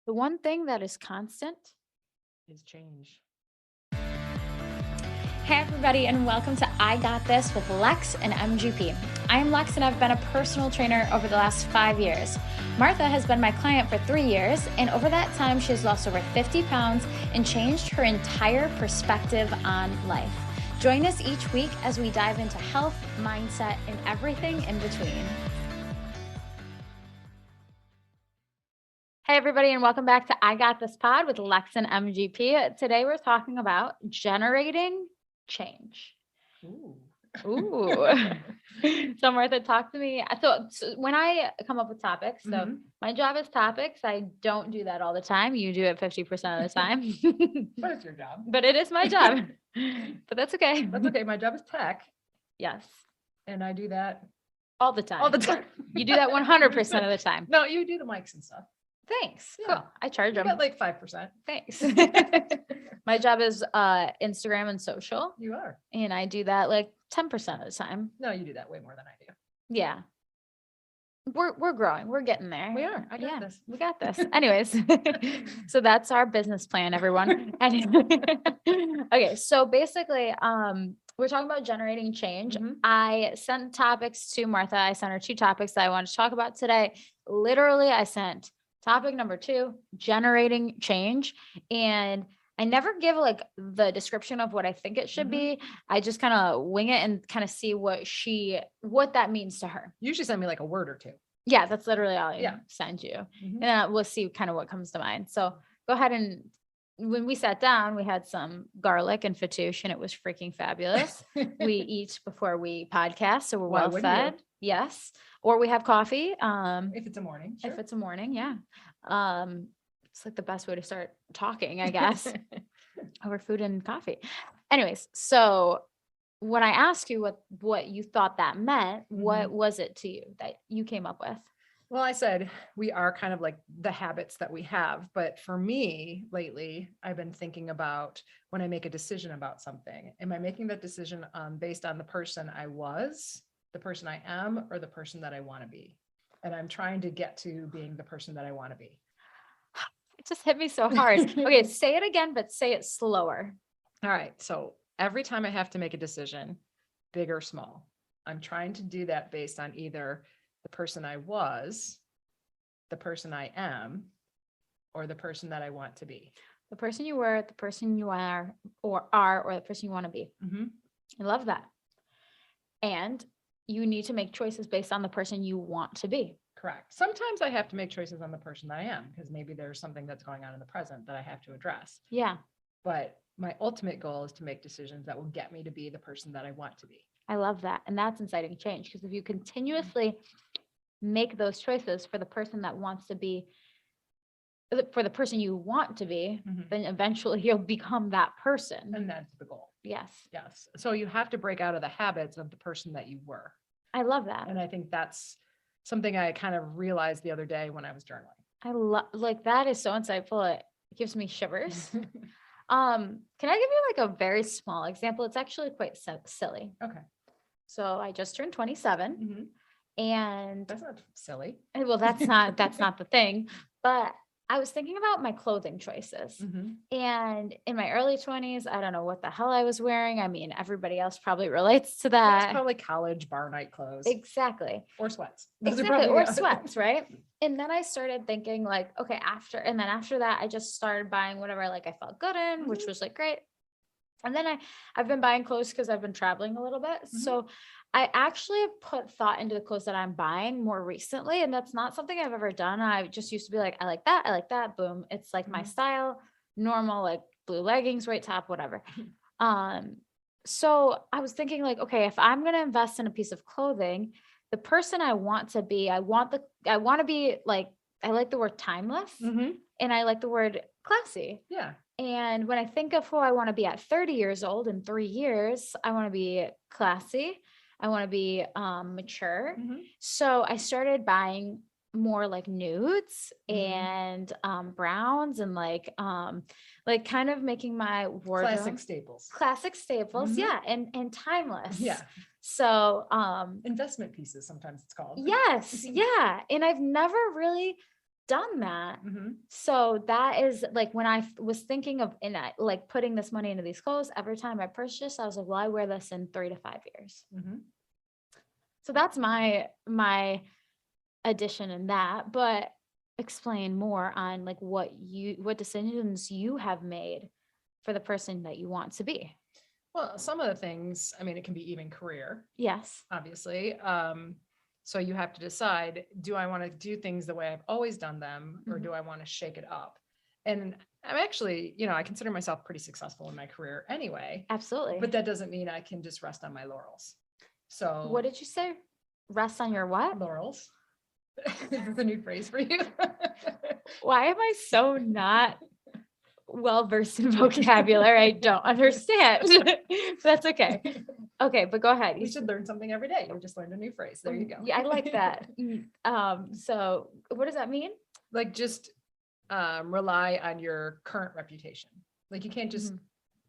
The one thing that is constant is change. Hey everybody, and welcome to I Got This with Lex and MGP. I am Lex and I've been a personal trainer over the last 5 years. Martha has been my client for 3 years, and over that time she has lost over 50 pounds and changed her entire perspective on life. Join us each week as we dive into health, mindset, and everything in between. Hey everybody, and welcome back to I Got This Pod with Lex and MGP. Today we're talking about generating change. Ooh. So Martha, talk to me. So when I come up with topics, my job is topics. I don't do that all the time. You do it 50% of the time. But it's your job. But it is my job. But that's okay. That's okay. My job is tech. Yes. And I do that all the time. All the time. You do that 100% of the time. No, you do the mics and stuff. Thanks. Yeah. Cool. I charge them. You got like 5%. Thanks. My job is Instagram and social. You are. And I do that like 10% of the time. No, you do that way more than I do. Yeah. We're growing. We're getting there. We are. I got this. We got this. Anyways, so that's our business plan, everyone. Okay. So basically, we're talking about generating change. Mm-hmm. I sent topics to Martha. I sent her 2 topics that I wanted to talk about today. Literally, I sent topic number 2, generating change. And I never give like the description of what I think it should be. I just kind of wing it and kind of see what that means to her. You usually send me like a word or 2. Yeah, that's literally all I send you. And we'll see kind of what comes to mind. So go ahead, and when we sat down, we had some garlic and fattoush, and it was freaking fabulous. We eat before we podcast, so we're well fed. Yes. Or we have coffee. If it's a morning. Sure. If it's a morning, yeah. It's like the best way to start talking, I guess, over food and coffee. Anyways, so when I asked you what you thought that meant, what was it to you that you came up with? Well, I said we are kind of like the habits that we have. But for me lately, I've been thinking about when I make a decision about something, am I making that decision based on the person I was, the person I am, or the person that I want to be? And I'm trying to get to being the person that I want to be. It just hit me so hard. Okay, say it again, but say it slower. All right. So every time I have to make a decision, big or small, I'm trying to do that based on either the person I was, the person I am, or the person that I want to be. The person you were, the person you are, or the person you want to be. I love that. And you need to make choices based on the person you want to be. Correct. Sometimes I have to make choices on the person that I am, because maybe there's something that's going on in the present that I have to address. Yeah. But my ultimate goal is to make decisions that will get me to be the person that I want to be. I love that. And that's inciting change, because if you continuously make those choices for the person that wants to be, for the person you want to be, then eventually you'll become that person. And that's the goal. Yes. Yes. So you have to break out of the habits of the person that you were. I love that. And I think that's something I kind of realized the other day when I was journaling. I love, like, that is so insightful. It gives me shivers. Can I give you like a very small example? It's actually quite silly. Okay. So I just turned 27 and that's not silly. Well, that's not the thing, but I was thinking about my clothing choices. And in my early 20s, I don't know what the hell I was wearing. I mean, everybody else probably relates to that. That's probably college bar night clothes. Exactly. Or sweats. Or sweats, right? And then I started thinking like, okay, after that, I just started buying whatever like I felt good in, which was like great. And then I've been buying clothes because I've been traveling a little bit. So I actually have put thought into the clothes that I'm buying more recently. And that's not something I've ever done. I just used to be like, I like that. Boom. It's like my style, normal, like blue leggings, white top, whatever. So I was thinking like, okay, if I'm going to invest in a piece of clothing, the person I want to be, I want to be like, I like the word timeless and I like the word classy. Yeah. And when I think of who I want to be at 30 years old in 3 years, I want to be classy. I want to be mature. So I started buying more like nudes and browns and like kind of making my wardrobe classic staples. Yeah. And timeless. Yeah. So investment pieces, sometimes it's called. Yes. Yeah. And I've never really done that. Mhm. So that is like when I was thinking of like putting this money into these clothes, every time I purchased, I was like, well, I wear this in 3 to 5 years. Mhm. So that's my addition in that. But explain more on like what decisions you have made for the person that you want to be. Well, some of the things, I mean, it can be even career, Yes. obviously. So you have to decide, do I want to do things the way I've always done them, or do I want to shake it up? And I'm actually, I consider myself pretty successful in my career anyway, Absolutely. but that doesn't mean I can just rest on my laurels. So What did you say? Rest on your what? laurels. Is this a new phrase for you? Why am I so not well versed in vocabulary? I don't understand. That's okay. Okay, but go ahead. You should learn something every day. You just learned a new phrase. There you go. Yeah, I like that. So what does that mean? Like just rely on your current reputation. Like you can't just,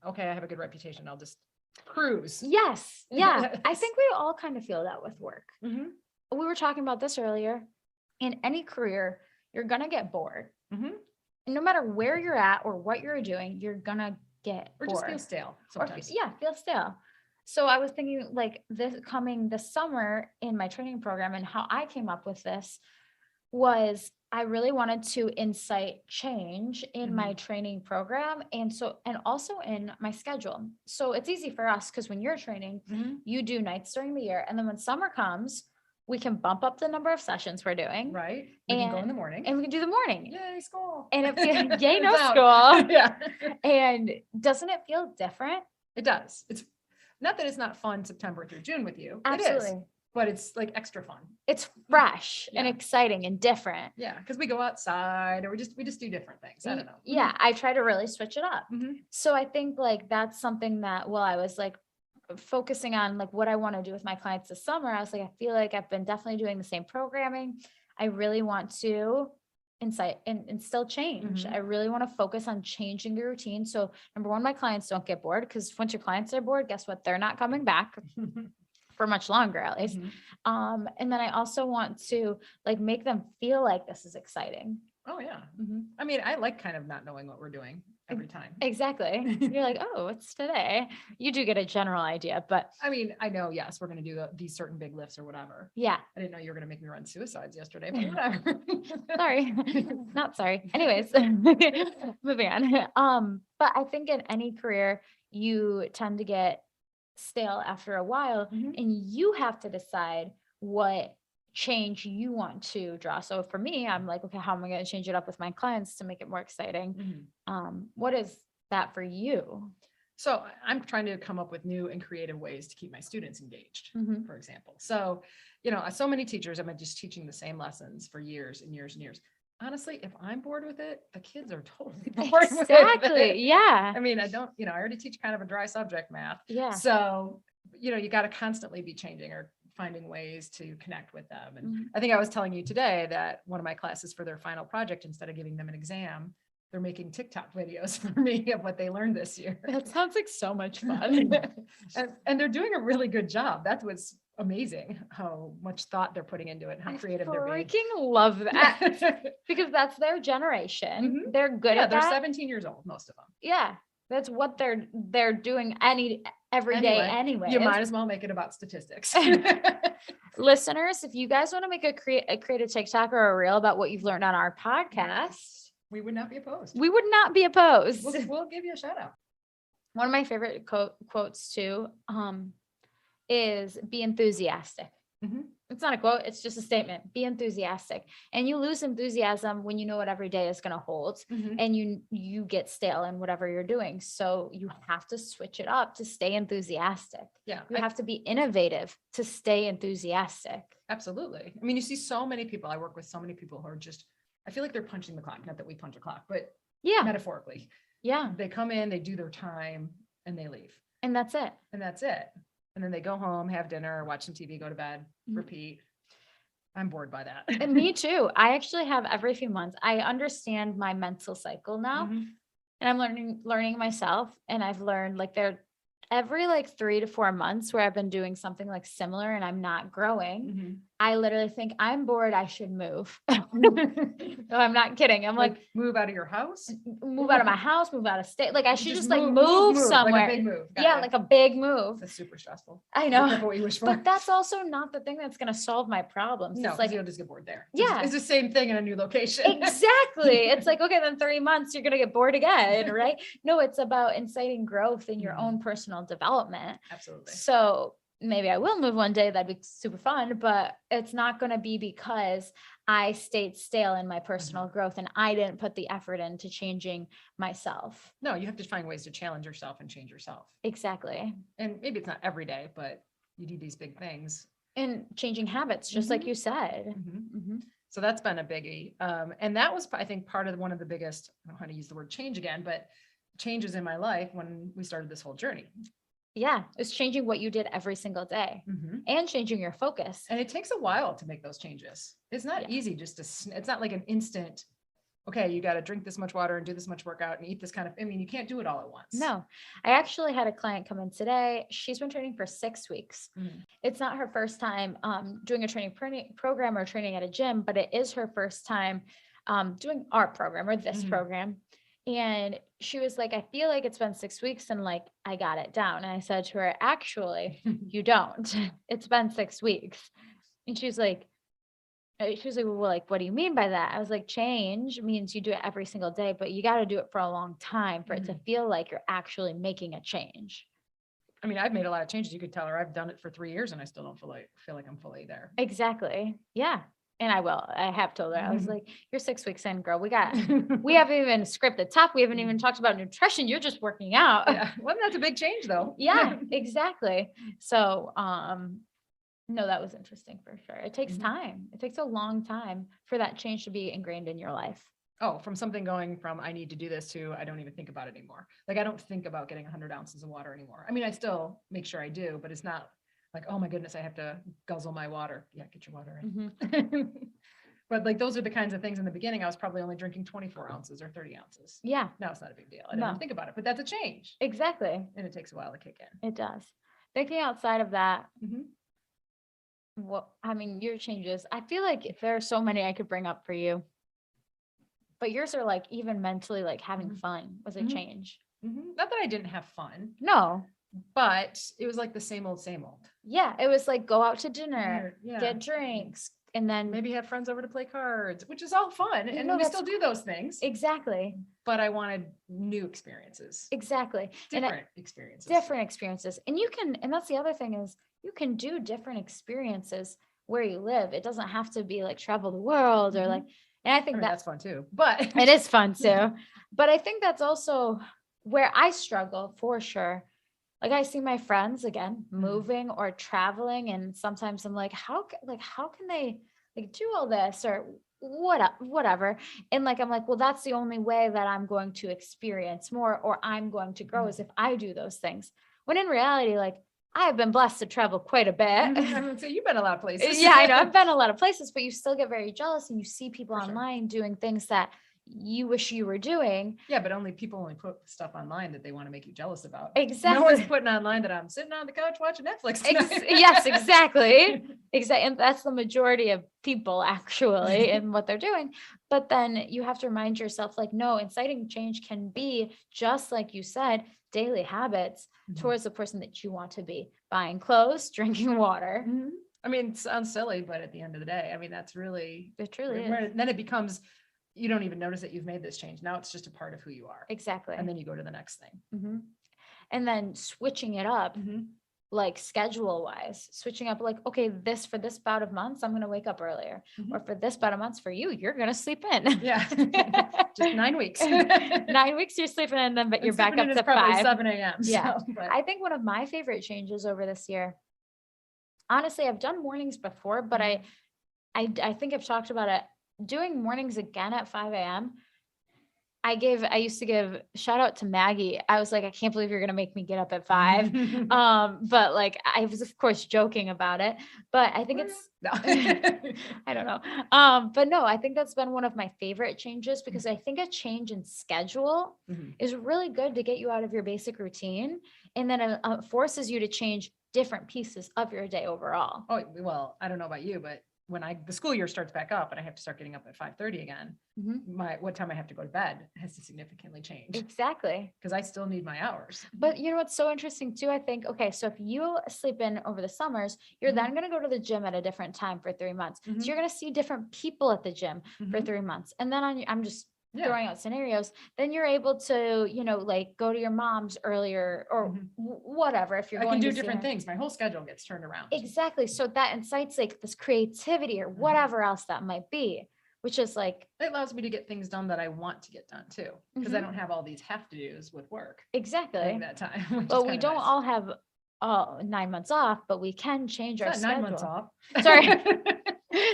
okay, I have a good reputation, I'll just cruise. Yes. Yeah. I think we all kind of feel that with work. Mhm. We were talking about this earlier. In any career, you're going to get bored. Mhm. And no matter where you're at or what you're doing, you're going to get Or bored. just feel stale sometimes. Feel stale. So I was thinking like this summer in my training program, and how I came up with this was I really wanted to incite change in my training program, and also in my schedule. So it's easy for us because when you're training, you do nights during the year, and then when summer comes, we can bump up the number of sessions we're doing. Right. We can go in the morning. And we can do the morning. Yay, school. And it feels, yay, no It's out. school. Yeah. And doesn't it feel different? It does. It's not that it's not fun September through June with you. Absolutely. It is, but it's like extra fun. It's fresh and Yeah. exciting and different. Yeah. Because we go outside or we just do different things. I don't know. Yeah. I try to really switch it up. Mhm. So I think like that's something that while I was like focusing on like what I want to do with my clients this summer, I was like, I feel like I've been definitely doing the same programming. I really want to instill change. I really want to focus on changing your routine. So number one, my clients don't get bored, because once your clients are bored, guess what? They're not coming back for much longer, at least. And then I also want to like make them feel like this is exciting. Oh yeah. I mean, I like kind of not knowing what we're doing every time. Exactly. You're like, oh, it's today. You do get a general idea, but I mean, I know, yes, we're going to do these certain big lifts or whatever. yeah. I didn't know you were going to make me run suicides yesterday, but whatever. Sorry. Not sorry. Anyways, moving on. But I think in any career, you tend to get stale after a while, and you have to decide what change you want to draw. So for me, I'm like, okay, how am I going to change it up with my clients to make it more exciting? What is that for you? So I'm trying to come up with new and creative ways to keep my students engaged, for example. So, so many teachers have been just teaching the same lessons for years and years and years. Honestly, if I'm bored with it, the kids are totally bored with it. Exactly. Yeah. I mean, I already teach kind of a dry subject, math. Yeah. So, you got to constantly be changing or finding ways to connect with them. And I think I was telling you today that one of my classes for their final project, instead of giving them an exam, they're making TikTok videos for me of what they learned this year. That sounds like so much fun. and they're doing a really good job. That's what's amazing, how much thought they're putting into it, how creative they're being. Freaking love that. Because that's their generation. They're good at they're that. 17 years old, most of them. Yeah. That's what they're doing every day anyway. You might as well make it about statistics. Listeners, if you guys want to make create a TikTok or a reel about what you've learned on our podcast, we would not be opposed. We would not be opposed. We'll give you a shout out. One of my favorite quotes too is be enthusiastic. It's not a quote, it's just a statement. Be enthusiastic. And you lose enthusiasm when you know what every day is going to hold, and you get stale in whatever you're doing. So you have to switch it up to stay enthusiastic. Yeah. You have to be innovative to stay enthusiastic. Absolutely. I mean, you see so many people, I work with so many people who are just, I feel like they're punching the clock. Not that we punch a clock, but metaphorically. Yeah. They come in, they do their time, and they leave. And that's it. And then they go home, have dinner, watch some TV, go to bed, repeat. I'm bored by that. And me too. I actually have every few months. I understand my mental cycle now, and I'm learning myself. And I've learned like every 3 to 4 months where I've been doing something like similar and I'm not growing. I literally think I'm bored. I should move. No, I'm not kidding. I'm like, move out of your house, move out of my house, move out of state. Like I should just like move like somewhere. a big move. Yeah, like a big move. That's super stressful. I Be know. careful what you wish for. But that's also not the thing that's going to solve my problems. No, It's like, you'll just get bored there. Yeah. It's the same thing in a new location. exactly. It's like, okay, then 3 months, you're going to get bored again, right? No, it's about inciting growth in your own personal development. Absolutely. So maybe I will move one day. That'd be super fun, but it's not going to be because I stayed stale in my personal growth and I didn't put the effort into changing myself. No, you have to find ways to challenge yourself and change yourself. Exactly. And maybe it's not every day, but you do these big things. And changing habits, just like you said. So that's been a biggie. And that was, I think, part of one of the biggest, I don't know how to use the word change again, but changes in my life when we started this whole journey. Yeah. It's changing what you did every single day and changing your focus. And it takes a while to make those changes. It's not easy it's not like an instant, okay, you got to drink this much water and do this much workout and eat this kind of, I mean, you can't do it all at once. No, I actually had a client come in today. She's been training for 6 weeks. It's not her first time doing a training program or training at a gym, but it is her first time doing our program or this program. And she was like, I feel like it's been 6 weeks and like, I got it down. And I said to her, actually, you don't. It's been 6 weeks. And she was like, well, like, what do you mean by that? I was like, change means you do it every single day, but you got to do it for a long time for it to feel like you're actually making a change. I mean, I've made a lot of changes. You could tell her I've done it for 3 years and I still don't feel like I'm fully there. Exactly. Yeah. And I have told her, I was like, you're 6 weeks in, girl. We haven't even scripted talk. We haven't even talked about nutrition. You're just working out. Yeah. Well, that's a big change though. Yeah, exactly. So, no, that was interesting for sure. It takes time. It takes a long time for that change to be ingrained in your life. Oh, from something going from I need to do this to I don't even think about it anymore. Like I don't think about getting 100 ounces of water anymore. I mean, I still make sure I do, but it's not like, oh my goodness, I have to guzzle my water. Yeah, get your water in. But like those are the kinds of things in the beginning. I was probably only drinking 24 ounces or 30 ounces. Yeah. Now it's not a big deal. I don't even think about it, but that's a change. Exactly. And it takes a while to kick in. It does. Thinking outside of that, your changes, I feel like there are so many I could bring up for you, but yours are like even mentally like having fun was a change. Not that I didn't have fun. No. But it was like the same old. Yeah. It was like go out to dinner, get drinks, and then maybe have friends over to play cards, which is all fun. And we still do those things. Exactly. But I wanted new experiences. Exactly. Different experiences. And and that's the other thing is you can do different experiences where you live. It doesn't have to be like travel the world or like, and I think that's fun too, but it is fun too. But I think that's also where I struggle for sure. Like I see my friends again, moving or traveling. And sometimes I'm like, how can they like do all this or whatever. And like, I'm like, well, that's the only way that I'm going to experience more or I'm going to grow is if I do those things. When in reality, like I've been blessed to travel quite a bit. So you've been a lot of places. Yeah, I know I've been a lot of places, but you still get very jealous and you see people online doing things that you wish you were doing. Yeah, but people only put stuff online that they want to make you jealous about. Exactly. No one's putting online that I'm sitting on the couch watching Netflix tonight. Yes, exactly. Exactly. And that's the majority of people actually in what they're doing. But then you have to remind yourself like, no, inciting change can be just like you said, daily habits towards the person that you want to be, buying clothes, drinking water. I mean, it sounds silly, but at the end of the day, I mean, that's really, it truly is. Then it becomes, you don't even notice that you've made this change. Now it's just a part of who you are. Exactly. And then you go to the next thing. And then switching it up, like schedule wise, switching up like, okay, for this bout of months, I'm going to wake up earlier or for this bout of months for you're going to sleep in. Yeah. Just 9 weeks. 9 weeks you're sleeping in then, but you're back up to 5. 7 a.m. Yeah. I think one of my favorite changes over this year, honestly, I've done mornings before, but I think I've talked about it. Doing mornings again at 5 a.m. I used to give shout out to Maggie. I was like, I can't believe you're going to make me get up at 5. But like, I was of course joking about it, but I think I don't know. But no, I think that's been one of my favorite changes because I think a change in schedule is really good to get you out of your basic routine. And then it forces you to change different pieces of your day overall. Oh, well, I don't know about you, but when the school year starts back up and I have to start getting up at 5:30 again, what time I have to go to bed has to significantly change Exactly. because I still need my hours. But you know what's so interesting too? I think, okay, so if you sleep in over the summers, you're then going to go to the gym at a different time for 3 months. So you're going to see different people at the gym for 3 months. And then I'm just throwing out scenarios. Then you're able to, like go to your mom's earlier or whatever. If you're I going can do to see different her. things. My whole schedule gets turned around. Exactly. So that incites like this creativity or whatever else that might be, which is like, it allows me to get things done that I want to get done too, because I don't have all these have to do's with work exactly during that time. Well, we don't all have 9 months off, but we can change our It's not 9 months schedule. off. Sorry.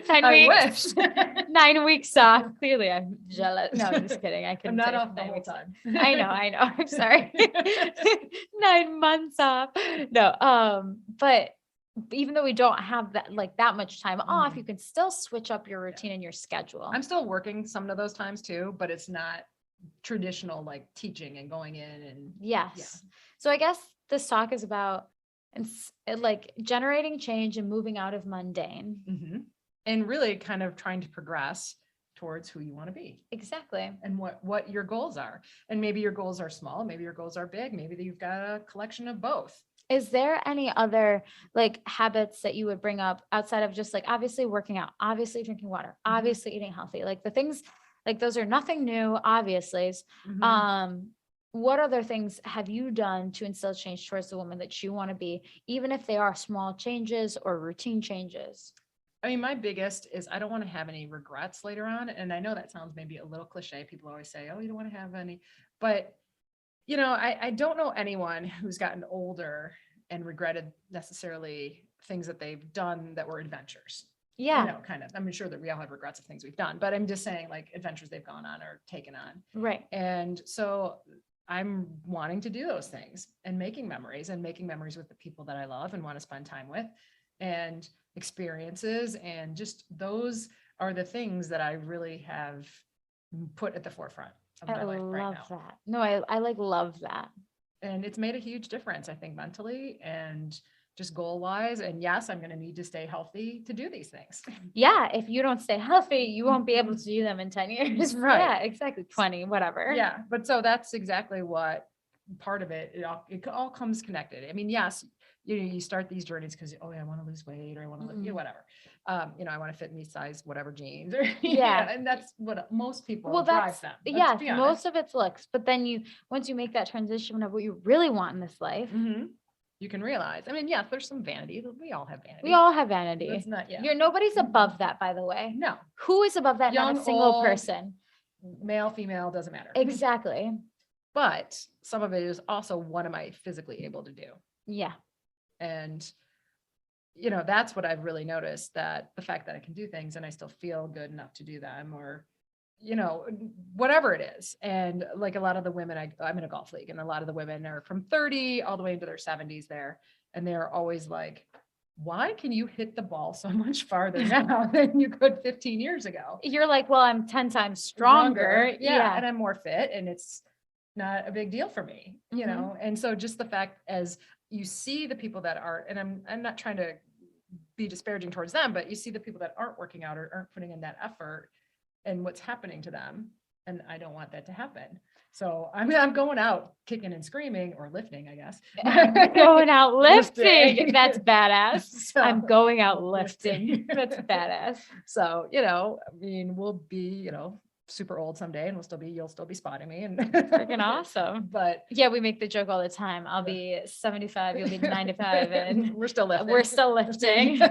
9 I weeks. wish. 9 weeks off. Clearly, I'm jealous. No, I'm just kidding. I I'm couldn't not say off the 9 whole weeks. time. I know. I'm sorry. 9 months off. No, but even though we don't have that much time off, you can still switch up your routine and your schedule. I'm still working some of those times too, but it's not traditional like teaching and going in and Yes. So I guess this talk is about like generating change and moving out of mundane. And really kind of trying to progress towards who you want to be. Exactly. And what your goals are. And maybe your goals are small, maybe your goals are big, maybe you've got a collection of both. Is there any other like habits that you would bring up outside of just like obviously working out, obviously drinking water, obviously eating healthy, like the things like those are nothing new, obviously. What other things have you done to instill change towards the woman that you want to be, even if they are small changes or routine changes? I mean, my biggest is I don't want to have any regrets later on. And I know that sounds maybe a little cliche. People always say, oh, you don't want to have any, but I don't know anyone who's gotten older and regretted necessarily things that they've done that were adventures. Yeah. Kind of. I'm sure that we all have regrets of things we've done, but I'm just saying like adventures they've gone on or taken on. Right. And so I'm wanting to do those things and making memories with the people that I love and want to spend time with and experiences. And just those are the things that I really have put at the forefront of my life right now. I love that. No, I like love that. And it's made a huge difference, I think, mentally and just goal wise. And yes, I'm going to need to stay healthy to do these things. Yeah. If you don't stay healthy, you won't be able to do them in 10 years. Right. Yeah, exactly. 20, whatever. Yeah. But so that's exactly what part of it all comes connected. I mean, yes, you start these journeys because, I want to lose weight or I want to whatever. I want to fit me size, whatever jeans or, and that's what most people drives them. Yeah. Most of it's looks, but then once you make that transition of what you really want in this life, you can realize, I mean, yes, there's some vanity. We all have vanity. We all have vanity. It's not, nobody's above that, by the way. No. Who is above that? Young, not a single old, person. Male, female, doesn't matter. Exactly. But some of it is also what am I physically able to do? Yeah. And, that's what I've really noticed, that the fact that I can do things and I still feel good enough to do them or, whatever it is. And like a lot of the women, I'm in a golf league and a lot of the women are from 30 all the way into their 70s there. And they're always like, why can you hit the ball so much farther now than you could 15 years ago? You're like, well, I'm 10 times stronger. Yeah. And I'm more fit and it's not a big deal for me, And so just the fact as you see the people that are, and I'm not trying to be disparaging towards them, but you see the people that aren't working out or aren't putting in that effort and what's happening to them. And I don't want that to happen. So I'm going out kicking and screaming or lifting, I guess. Going out lifting. That's badass. So, I'm going out lifting. That's badass. So, we'll be, super old someday and you'll still be spotting me and freaking awesome. But yeah, we make the joke all the time. I'll be 75, you'll be 95 and we're still lifting.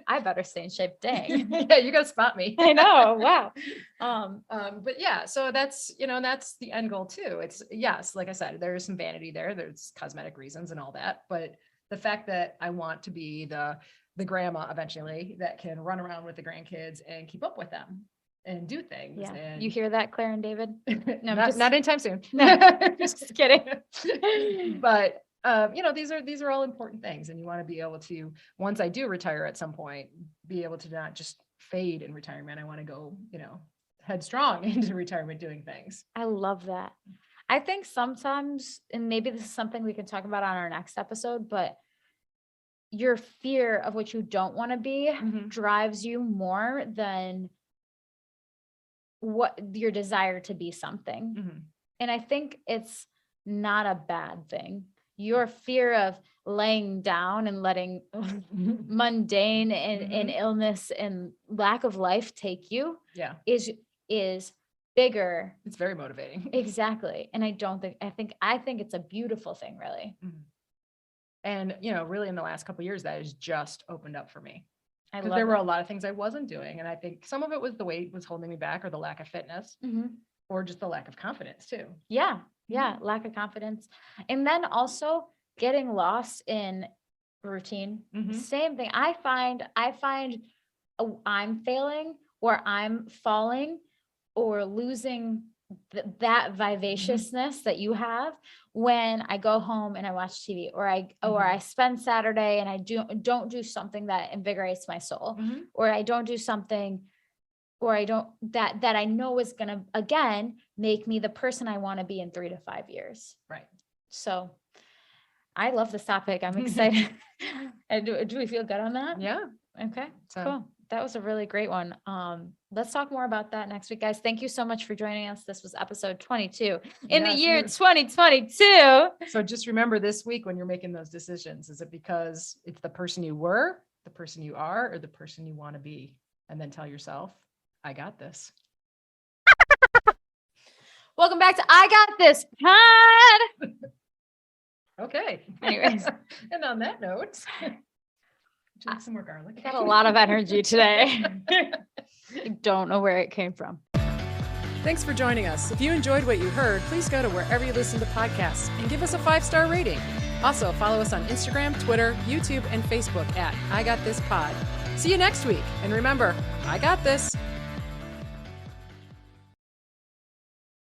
I better stay in shape. Dang. Yeah, you got to spot me. I know. Wow. But yeah, so that's, that's the end goal too. It's yes, like I said, there's some vanity there. There's cosmetic reasons and all that, but the fact that I want to be the grandma eventually that can run around with the grandkids and keep up with them and do things. Yeah. And you hear that, Claire and David? No, not anytime soon. No, just kidding. But these are all important things. And you want to be able to, once I do retire at some point, be able to not just fade in retirement. I want to go, headstrong into retirement doing things. I love that. I think sometimes, and maybe this is something we can talk about on our next episode, but your fear of what you don't want to be Mhm. drives you more than what your desire to be something. Mhm. And I think it's not a bad thing. Your fear of laying down and letting mundane and illness and lack of life take you Yeah, is bigger. it's very motivating. Exactly. And I think it's a beautiful thing, really. Mhm. And, really in the last couple of years, that has just opened up for me. I Because love there were a that. lot of things I wasn't doing. And I think some of it was the weight was holding me back, or the lack of fitness, Mhm. or just the lack of confidence too. Yeah. Yeah. Lack of confidence. And then also getting lost in routine. Mhm. Same thing. I find I'm failing or I'm falling or losing that vivaciousness that you have when I go home and I watch TV, or I spend Saturday and I don't do something that invigorates my soul, Mhm. or I don't do something, or I don't that I know is gonna again make me the person I want to be in 3 to 5 years. Right. So I love this topic. I'm excited. And do we feel good on that? Yeah. Okay, So- cool. That was a really great one. Let's talk more about that next week, guys. Thank you so much for joining us. This was episode 22 in the Yes, year yes. 2022. So just remember this week when you're making those decisions, is it because it's the person you were, the person you are, or the person you want to be? And then tell yourself, I got this. Welcome back to I Got This Pod. Okay. Anyways. And on that note, would you like some more garlic? I got a lot of energy today. I don't know where it came from. Thanks for joining us. If you enjoyed what you heard, please go to wherever you listen to podcasts and give us a 5-star rating. Also, follow us on Instagram, Twitter, YouTube, and Facebook at I Got This Pod. See you next week. And remember, I got this.